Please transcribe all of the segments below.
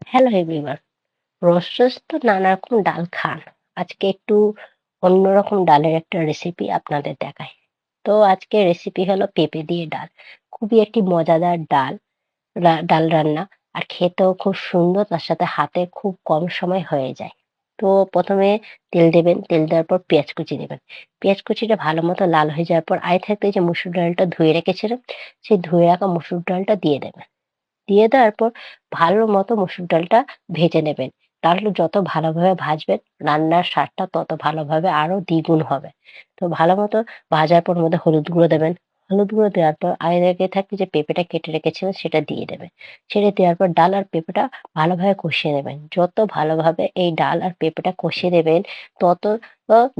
Hello everyone. রোজ রোজ তো নানা রকম ডাল খান। আজকে একটু অন্যরকম ডালের একটা রেসিপি আপনাদের দেখাই। তো আজকে রেসিপি হলো পেঁপে দিয়ে ডাল। খুবই একটি মজাদার ডাল রান্না। আর খেতেও খুব সুন্দর, তার সাথে হাতে খুব কম সময় হয়ে যায়। তো প্রথমে তেল দেবেন, তেল দেওয়ার পর পেঁয়াজ কুচি দেবেন। পেঁয়াজ কুচিটা ভালো মতো লাল হয়ে যাওয়ার পর আগে থাকতে যে মুসুর ডালটা ধুয়ে রেখেছিলাম, সেই ধুয়ে রাখা মুসুর ডালটা দিয়ে দেবেন। দিয়ে দেওয়ার পর ভালো মতো মসুর ডালটা ভেজে নেবেন। ডালটা যত ভালোভাবে ভাজবেন, রান্নার স্বাদটা তত ভালোভাবে আরো দ্বিগুণ হবে। তো ভালো মতো ভাজার পর মধ্যে হলুদ গুঁড়ো দেবেন। হলুদ গুঁড়ো দেওয়ার পর আগে থাকতে যে পেঁপেটা কেটে রেখেছিলেন সেটা দিয়ে দেবেন। সেটা দেওয়ার পর ডাল আর পেঁপেটা ভালোভাবে কষিয়ে নেবেন। যত ভালোভাবে এই ডাল আর পেঁপেটা কষিয়ে নেবেন, তত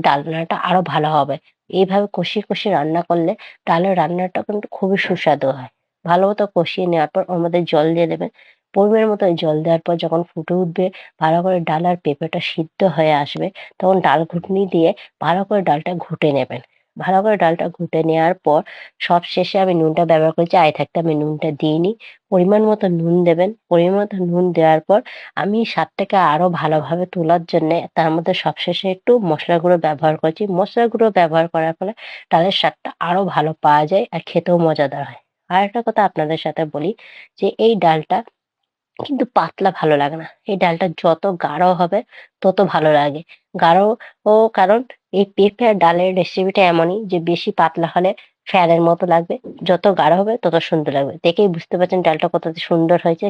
ডাল রান্নাটা আরো ভালো হবে। এইভাবে কষিয়ে কষিয়ে রান্না করলে ডালের রান্নাটা কিন্তু খুবই সুস্বাদু হয়। ভালো মতো কষিয়ে নেওয়ার পর ওর মধ্যে জল দিয়ে দেবেন। পরিমাণ মতো জল দেওয়ার পর যখন ফুটে উঠবে, ভালো করে ডাল আর পেঁপেটা সিদ্ধ হয়ে আসবে, তখন ডাল ঘুটনি দিয়ে ভালো করে ডালটা ঘুটে নেবেন। ভালো করে ডালটা ঘুটে নেওয়ার পর সবশেষে আমি নুনটা ব্যবহার করেছি, আগে থাকতে আমি নুনটা দিইনি। পরিমাণ মতো নুন দেবেন। পরিমাণ মতো নুন দেওয়ার পর আমি স্বাদটাকে আরো ভালোভাবে তোলার জন্যে তার মধ্যে সবশেষে একটু মসলা গুঁড়ো ব্যবহার করেছি। মসলা গুঁড়ো ব্যবহার করার ফলে ডালের স্বাদটা আরো ভালো পাওয়া যায় আর খেতেও মজাদার হয়। আরেকটা কথা আপনাদের সাথে বলি, যে এই ডালটা কিন্তু পাতলা ভালো লাগে না। এই ডালটা যত গাঢ় হবে তত ভালো লাগে। গাঢ় কারণ এই পেঁপে আর ডালের রেসিপিটা এমনই যে বেশি পাতলা হলে ফ্যানের মতো লাগবে। যত গাঢ় হবে তত সুন্দর লাগবে। দেখেই বুঝতে পারছেন ডালটা কতটা সুন্দর হয়েছে।